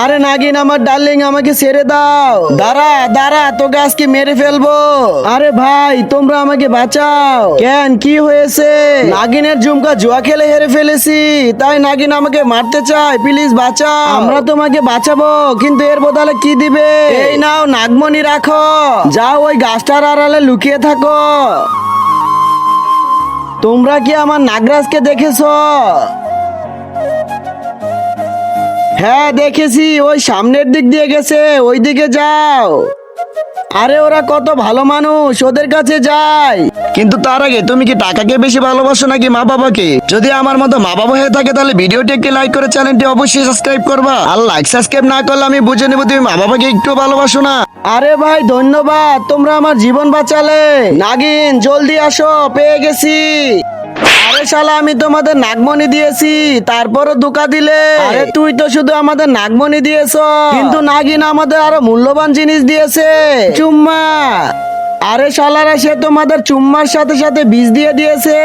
আরে নাগিন আমার ডার্লিং, আমাকে ছেড়ে দাও। দাঁড়া দাঁড়া, তোকে আজকে মেরে ফেলবো। আরে ভাই তোমরা আমাকে বাঁচাও। কেন, কি হয়েছে? নাগিনের ঝুমকা জুয়া খেলে হেরে ফেলেছি, তাই নাগিন আমাকে মারতে চায়, প্লিজ বাঁচাও। আমরা তোমাকে বাঁচাবো, কিন্তু এর বদলে কি দিবে? এই নাও নাগমণি, রাখো। যাও ওই গাছটার আড়ালে লুকিয়ে থাকো। তোমরা কি আমার নাগরাজকে দেখেছো? হ্যাঁ দেখেছি, ওই সামনের দিক দিয়ে গেছে, ওই দিকে যাও। আরে ওরা কত ভালো মানুষ, ওদের কাছে যাই। কিন্তু তার আগে তুমি কি টাকাকে বেশি ভালোবাসো নাকি মা বাবাকে? যদি আমার মতো মা বাবা হয়ে থাকে তাহলে ভিডিওটি একটি লাইক করে চ্যানেলটি অবশ্যই সাবস্ক্রাইব করবা। আর লাইক সাবস্ক্রাইব না করলে আমি বুঝে নেবো তুমি মা বাবাকে একটু ভালোবাসো না। আরে ভাই ধন্যবাদ, তোমরা আমার জীবন বাঁচালে। নাগিন জলদি আসো, পেয়ে গেছি। আরে শালা, আমি তোমাদের নাগমণি দিয়েছি, তারপরও ধোঁকা দিলে। আরে তুই তো শুধু আমাদের নাগমণি দিয়েছ, কিন্তু নাগিন আমাদের আরো মূল্যবান জিনিস দিয়েছে, চুম্মা। আরে শালারা, সে তোমাদের চুম্মার সাথে সাথে বিষ দিয়ে দিয়েছে।